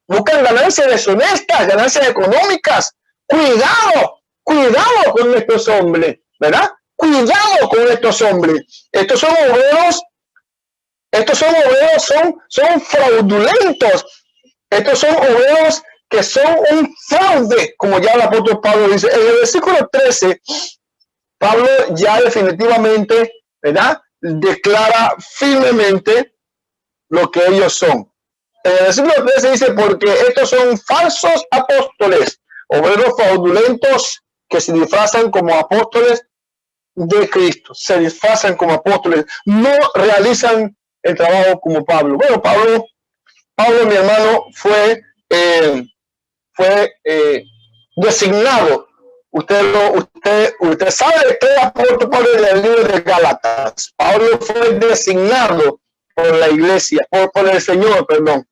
Buscan ganancias deshonestas, ganancias económicas. Cuidado con estos hombres, ¿verdad? Cuidado con estos hombres. Estos son obreros, son fraudulentos. Estos son obreros que son un fraude, como ya el apóstol Pablo dice. En el versículo 13, Pablo ya definitivamente, ¿verdad?, declara firmemente lo que ellos son. En el versículo 13 dice, porque estos son falsos apóstoles, obreros fraudulentos que se disfrazan como apóstoles de Cristo, se disfrazan como apóstoles, no realizan el trabajo como Pablo. Bueno, Pablo, mi hermano, fue designado. Usted sabe que el apóstol Pablo en el libro de Gálatas. Pablo fue designado por la iglesia, por el Señor, perdón.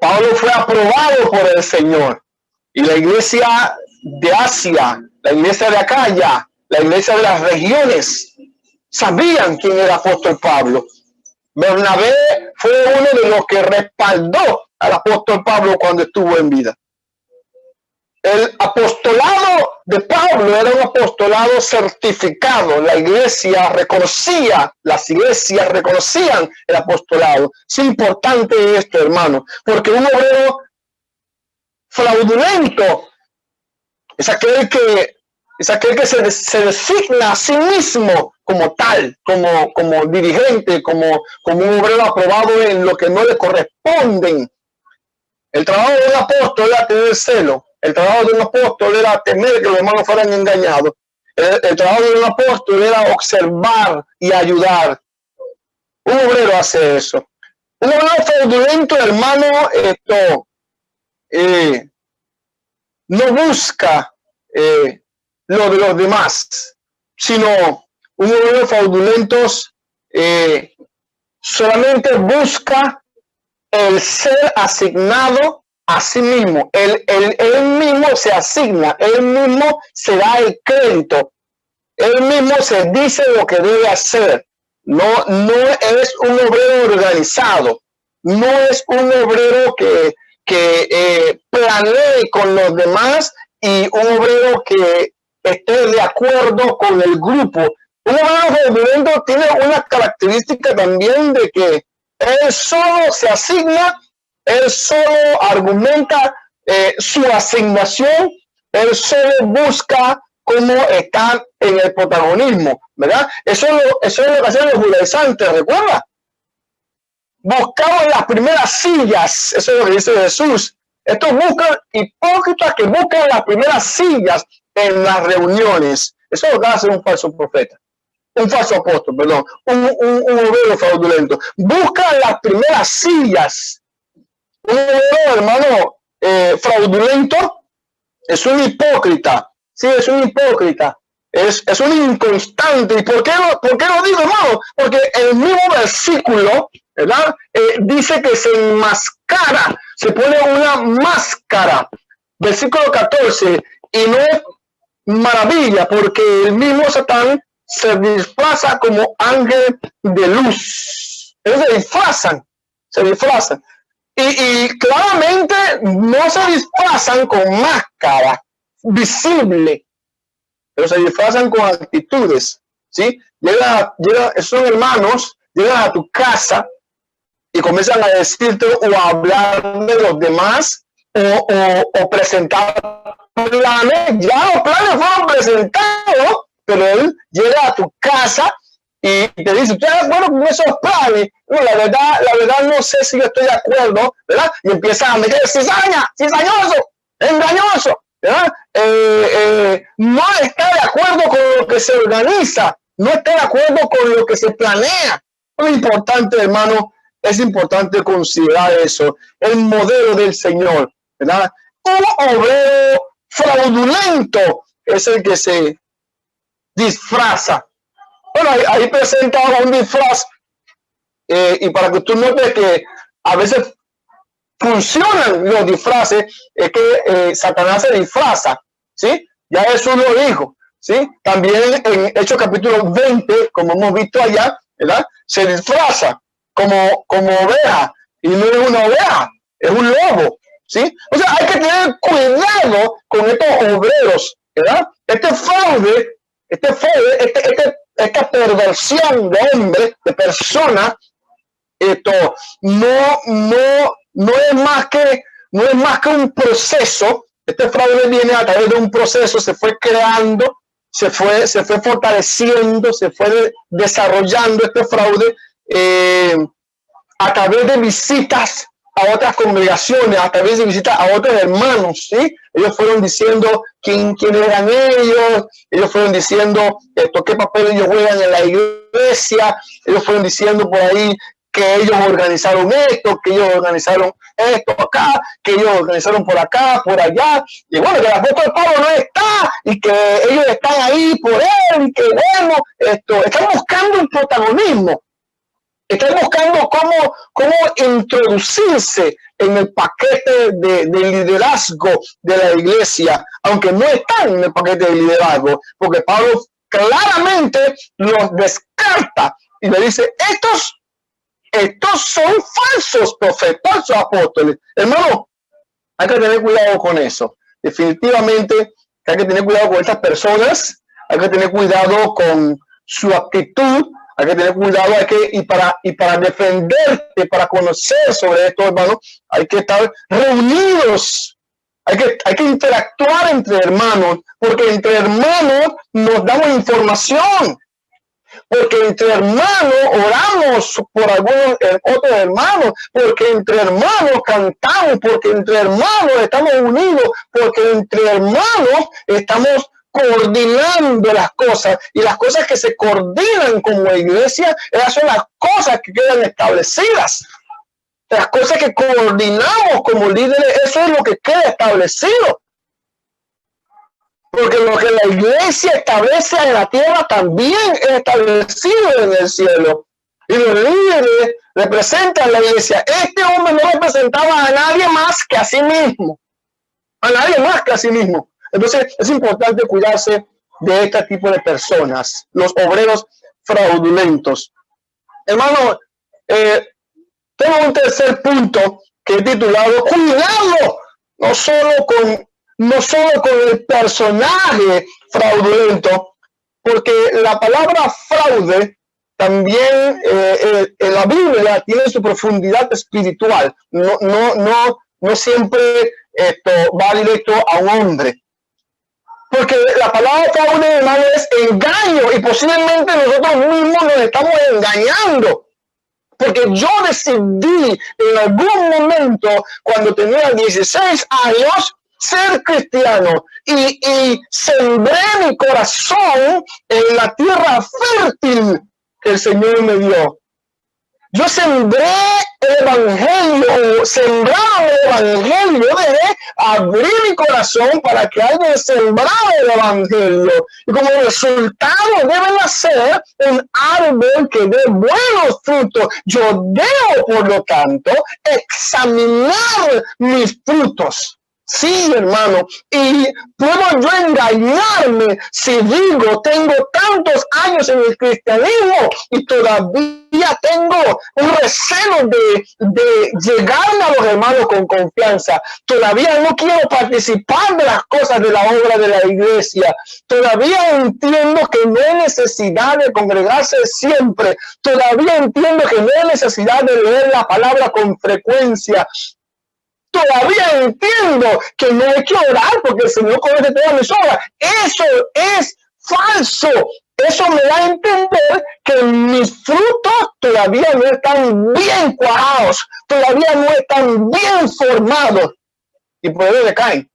Pablo fue aprobado por el Señor. Y la iglesia de Asia, la iglesia de Acaya, la iglesia de las regiones, sabían quién era el apóstol Pablo. Bernabé fue uno de los que respaldó al apóstol Pablo cuando estuvo en vida. El apostolado de Pablo era un apostolado certificado. La iglesia reconocía, las iglesias reconocían el apostolado. Es importante esto, hermano, porque un obrero fraudulento es aquel que se designa a sí mismo como tal, como dirigente, como un obrero aprobado en lo que no le corresponden. El trabajo de un apóstol era tener celo. El trabajo de un apóstol era temer que los hermanos fueran engañados. El trabajo de un apóstol era observar y ayudar. Un obrero hace eso. Un obrero fraudulento, hermano, no busca lo de los demás, sino un obrero fraudulento solamente busca el ser asignado a sí mismo. Él mismo se asigna, él mismo se da el crédito, él mismo se dice lo que debe hacer. No es un obrero organizado, no es un obrero que planee con los demás y un obrero que esté de acuerdo con el grupo. Un obrero fraudulento tiene una característica también de que él solo se asigna, él solo argumenta su asignación, él solo busca cómo estar en el protagonismo, ¿verdad? Eso es lo que hacen los judaizantes, ¿recuerda? buscaban las primeras sillas. Eso es lo que dice Jesús. Estos buscan hipócritas que buscan las primeras sillas en las reuniones. Eso es lo que hace un falso profeta. Un falso apóstol, perdón. Un obrero fraudulento. Buscan las primeras sillas. Un obrero, hermano, fraudulento es un hipócrita. Sí, es un hipócrita. Es un inconstante. ¿Y por qué lo digo, hermano? Porque el mismo versículo, ¿verdad? Dice que se enmascara, se pone una máscara. Versículo 14. Y no es maravilla, porque el mismo Satán se disfraza como ángel de luz. Ellos se disfrazan. Y claramente no se disfrazan con máscara visible, pero se disfrazan con actitudes, ¿sí? Son hermanos, llegan a tu casa y comienzan a decirte o a hablar de los demás o presentar planes. Ya los planes fueron presentados, pero él llega a tu casa y te dice, ¿estás de acuerdo con esos planes? No, la verdad no sé si yo estoy de acuerdo, ¿verdad? Y empieza a meter cizañoso, engañoso, ¿verdad? No está de acuerdo con lo que se organiza, no está de acuerdo con lo que se planea. Es importante, hermano, es importante considerar eso, el modelo del Señor, ¿verdad? Un obrero fraudulento es el que se disfraza. Bueno, ahí presentaba un disfraz y para que tú notes que a veces funcionan los disfraces, es que Satanás se disfraza, ¿sí? Ya Jesús lo dijo, ¿sí? También en Hechos capítulo 20, como hemos visto allá, ¿verdad? Se disfraza como oveja y no es una oveja, es un lobo, ¿sí? O sea, hay que tener cuidado con estos obreros, ¿verdad? Este fraude, esta perversión de hombre, de persona, esto no es más que un proceso. Este fraude viene a través de un proceso, se fue creando, se fue fortaleciendo, se fue desarrollando este fraude a través de visitas a otras congregaciones, a través de visitas a otros hermanos, ¿sí? Ellos fueron diciendo quién eran ellos fueron diciendo qué papel ellos juegan en la iglesia, ellos fueron diciendo por ahí que ellos organizaron esto, que ellos organizaron esto acá, que ellos organizaron por acá, por allá, y bueno, que el apóstol Pablo no está, y que ellos están ahí por él, y que bueno, están buscando un protagonismo. Están buscando cómo introducirse en el paquete de liderazgo de la iglesia, aunque no están en el paquete de liderazgo, porque Pablo claramente los descarta y le dice, estos son falsos profetas, falsos apóstoles. Hermano, hay que tener cuidado con eso. Definitivamente hay que tener cuidado con estas personas, hay que tener cuidado con su actitud, hay que tener cuidado, y para defenderte, para conocer sobre esto, hermano, hay que estar reunidos, hay que interactuar entre hermanos, porque entre hermanos nos damos información, porque entre hermanos oramos por algunos otros hermanos, porque entre hermanos cantamos, porque entre hermanos estamos unidos, porque entre hermanos estamos coordinando las cosas, y las cosas que se coordinan como iglesia, esas son las cosas que quedan establecidas. Las cosas que coordinamos como líderes, eso es lo que queda establecido. Porque lo que la iglesia establece en la tierra también es establecido en el cielo. Y los líderes representan la iglesia. Este hombre no representaba a nadie más que a sí mismo. A nadie más que a sí mismo. Entonces es importante cuidarse de este tipo de personas, los obreros fraudulentos. Hermano, tengo un tercer punto que he titulado cuidado, no solo con el personaje fraudulento, porque la palabra fraude también en la Biblia tiene su profundidad espiritual. No siempre esto va directo a un hombre. Porque la palabra fraude, hermano, es engaño, y posiblemente nosotros mismos nos estamos engañando. Porque yo decidí en algún momento, cuando tenía 16 años, ser cristiano y sembré mi corazón en la tierra fértil que el Señor me dio. Yo sembré el evangelio, sembraba el evangelio, yo dejé abrir mi corazón para que alguien sembrara el evangelio. Y como resultado debe nacer un árbol que dé buenos frutos. Yo debo, por lo tanto, examinar mis frutos. Sí, hermano, y puedo yo engañarme si digo tengo tantos años en el cristianismo y todavía tengo un recelo de llegarme a los hermanos con confianza. Todavía no quiero participar de las cosas de la obra de la iglesia. Todavía entiendo que no hay necesidad de congregarse siempre. Todavía entiendo que no hay necesidad de leer la palabra con frecuencia. Todavía entiendo que no hay que orar porque el Señor conoce todas mis obras. Eso es falso. Eso me da a entender que mis frutos todavía no están bien cuajados, todavía no están bien formados. Y por eso se caen.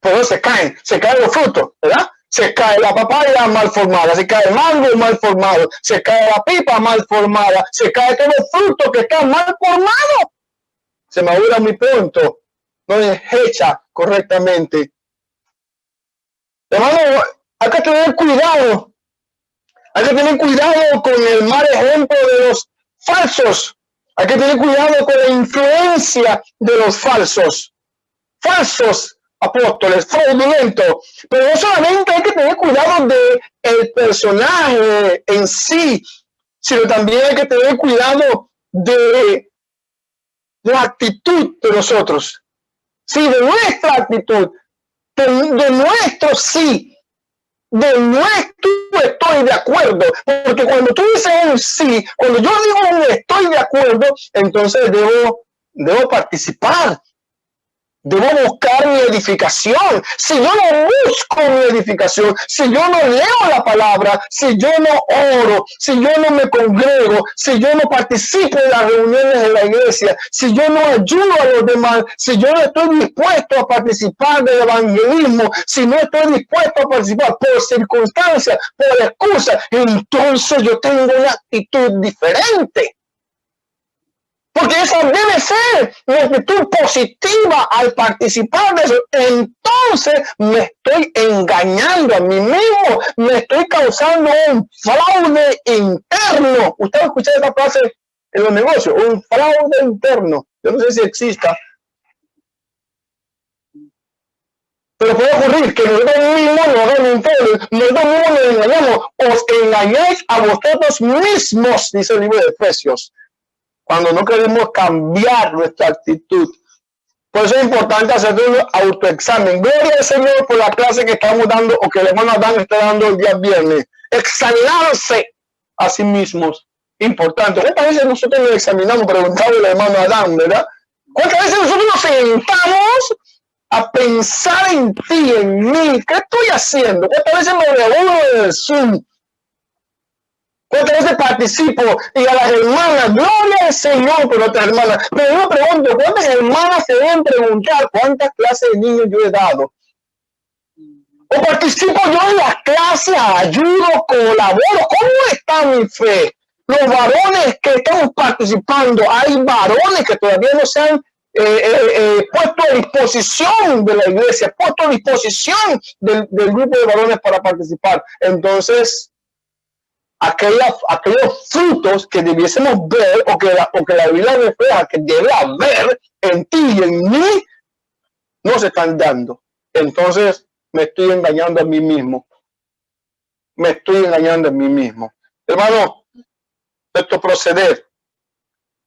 Por eso se caen los frutos, ¿verdad? Se cae la papaya mal formada, se cae el mango mal formado, se cae la pipa mal formada, se cae todos los frutos que están mal formados. Se madura muy pronto, no es hecha correctamente. Hermano, hay que tener cuidado. Hay que tener cuidado con el mal ejemplo de los falsos. Hay que tener cuidado con la influencia de los falsos apóstoles, fraudulentos. Pero no solamente hay que tener cuidado del personaje en sí, sino también hay que tener cuidado de la actitud de nosotros, sí, de nuestra actitud, de nuestro sí, de nuestro estoy de acuerdo, porque cuando tú dices un sí, cuando yo digo un estoy de acuerdo, entonces debo participar. Debo buscar mi edificación. Si yo no busco mi edificación, si yo no leo la palabra, si yo no oro, si yo no me congrego, si yo no participo en las reuniones de la iglesia, si yo no ayudo a los demás, si yo no estoy dispuesto a participar del evangelismo, si no estoy dispuesto a participar por circunstancias, por excusas, entonces yo tengo una actitud diferente. Porque esa debe ser una actitud positiva al participar de eso. Entonces me estoy engañando a mí mismo, me estoy causando un fraude interno. Usted va a escuchar esa frase en los negocios, un fraude interno. Yo no sé si exista. Pero puede ocurrir que nosotros mismos nos hagamos un fraude, nosotros mismos nos engañamos. Os engañáis a vosotros mismos, dice el libro de Efesios, cuando no queremos cambiar nuestra actitud. Por eso es importante hacer un autoexamen. Gloria al Señor por la clase que estamos dando o que el hermano Adán está dando el día viernes. Examinarse a sí mismos. Importante. ¿Cuántas veces nosotros nos examinamos? Preguntaba el hermano Adán, ¿verdad? ¿Cuántas veces nosotros nos sentamos a pensar en ti, en mí? ¿Qué estoy haciendo? ¿Cuántas veces me reúno en el Zoom? ¿Cuántas veces participo? Y a las hermanas, gloria al Señor por otras hermanas. Pero yo me pregunto, ¿cuántas hermanas se deben preguntar cuántas clases de niños yo he dado? ¿O participo yo en las clases, ayudo, colaboro? ¿Cómo está mi fe? Los varones que estamos participando, hay varones que todavía no se han puesto a disposición de la iglesia, puesto a disposición del grupo de varones para participar. Entonces, aquellos frutos que debiésemos ver o que la Biblia refleja que debe haber en ti y en mí, no se están dando. Entonces me estoy engañando a mí mismo. Me estoy engañando a mí mismo. Hermano, nuestro proceder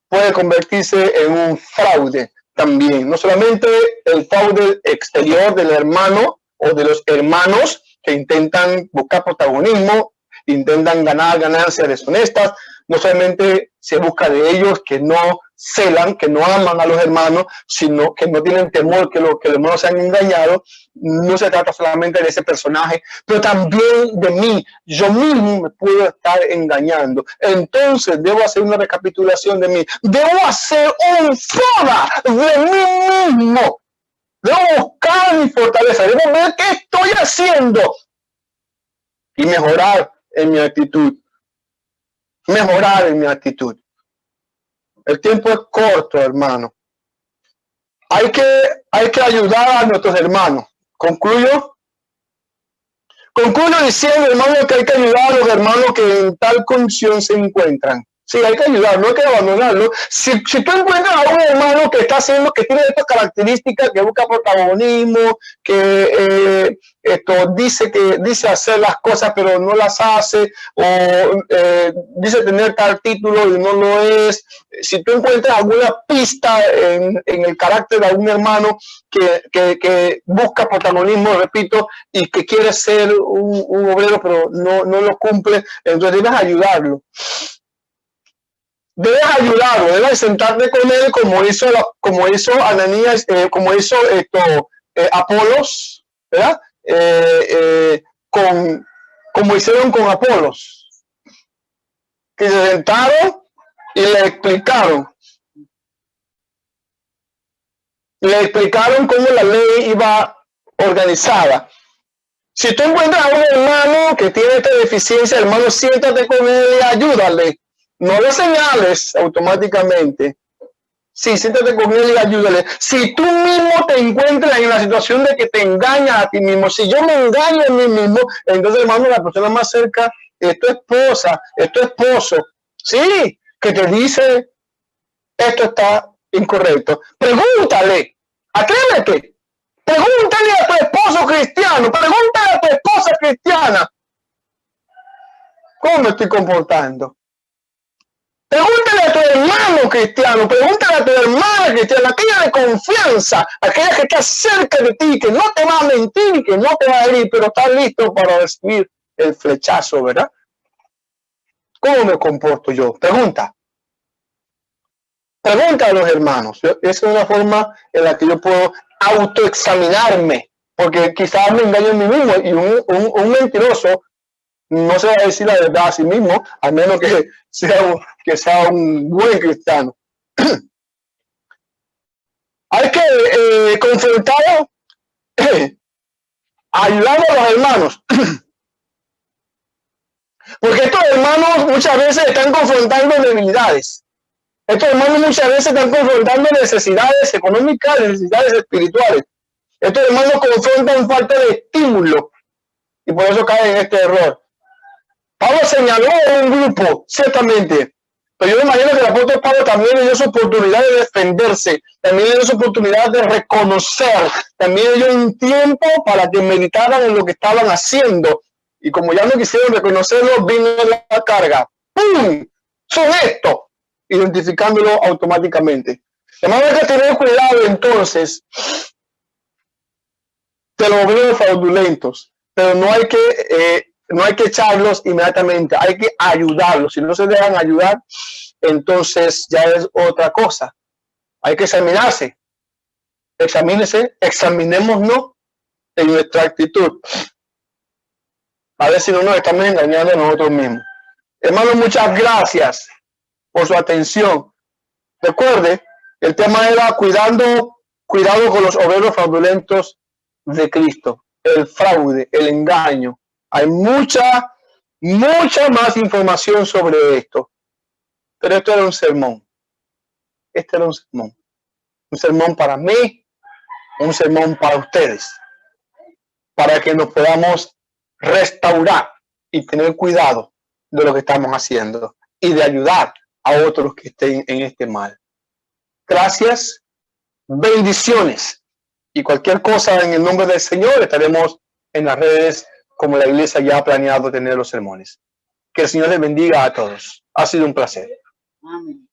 puede convertirse en un fraude también. No solamente el fraude exterior del hermano o de los hermanos que intentan buscar protagonismo, intentan ganar ganancias deshonestas, no solamente se busca de ellos que no celan, que no aman a los hermanos, sino que no tienen temor que los hermanos sean engañados. No se trata solamente de ese personaje, pero también de mí. Yo mismo me puedo estar engañando. Entonces debo hacer una recapitulación de mí. Debo hacer un FODA de mí mismo. Debo buscar mi fortaleza. Debo ver qué estoy haciendo y mejorar en mi actitud. Mejorar en mi actitud. El tiempo es corto, hermano. Hay que ayudar a nuestros hermanos. Concluyo diciendo, hermano, que hay que ayudar a los hermanos que en tal condición se encuentran. Sí, hay que ayudar, no hay que abandonarlo. Si tú encuentras a un hermano que está haciendo, que tiene estas características, que busca protagonismo, que dice hacer las cosas pero no las hace, o dice tener tal título y no lo es. Si tú encuentras alguna pista en el carácter de algún hermano que busca protagonismo, repito, y que quiere ser un obrero pero no lo cumple, entonces debes ayudarlo. Debes ayudarlo, debes sentarte con él como hizo Ananías, como hizo Apolos, ¿verdad? Como hicieron con Apolos, que se sentaron y le explicaron cómo la ley iba organizada. Si tú encuentras a un hermano que tiene esta deficiencia, hermano, siéntate con él y ayúdale. No le señales automáticamente. Sí, siéntate con él y ayúdale. Si tú mismo te encuentras en la situación de que te engañas a ti mismo, si yo me engaño a mí mismo, entonces, hermano, la persona más cerca es tu esposa, es tu esposo. Sí, que te dice, esto está incorrecto. Pregúntale, atrévete. Pregúntale a tu esposo cristiano, pregúntale a tu esposa cristiana. ¿Cómo me estoy comportando? Pregúntale a tu hermano cristiano, pregúntale a tu hermana cristiana, aquella de confianza, aquella que está cerca de ti, que no te va a mentir, que no te va a herir, pero está listo para recibir el flechazo, ¿verdad? ¿Cómo me comporto yo? Pregunta a los hermanos. Esa es una forma en la que yo puedo autoexaminarme, porque quizás me engaño en mí mismo y un mentiroso no se va a decir la verdad a sí mismo, a menos que sea un buen cristiano. Hay que confrontar, ayudar a los hermanos. Porque estos hermanos muchas veces están confrontando debilidades. Estos hermanos muchas veces están confrontando necesidades económicas, necesidades espirituales. Estos hermanos confrontan falta de estímulo y por eso caen en este error. Pablo señaló a un grupo, ciertamente, pero yo me imagino que el apóstol Pablo también le dio su oportunidad de defenderse, también le dio su oportunidad de reconocer, también le dio un tiempo para que meditaran en lo que estaban haciendo. Y como ya no quisieron reconocerlo, vino la carga. ¡Pum! Son estos, identificándolo automáticamente. Además hay que tener cuidado entonces de los obreros fraudulentos, pero no hay que echarlos inmediatamente, hay que ayudarlos. Si no se dejan ayudar, entonces ya es otra cosa. Hay que examinarse. Examinémonos en nuestra actitud. A ver si no nos estamos engañando a nosotros mismos. Hermanos, muchas gracias por su atención. Recuerde, el tema era cuidado con los obreros fraudulentos de Cristo. El fraude, el engaño. Hay mucha más información sobre esto. Pero esto era un sermón. Este era un sermón. Un sermón para mí, un sermón para ustedes. Para que nos podamos restaurar y tener cuidado de lo que estamos haciendo y de ayudar a otros que estén en este mal. Gracias, bendiciones. Y cualquier cosa en el nombre del Señor, estaremos en las redes como la iglesia ya ha planeado tener los sermones. Que el Señor les bendiga a todos. Ha sido un placer. Amén.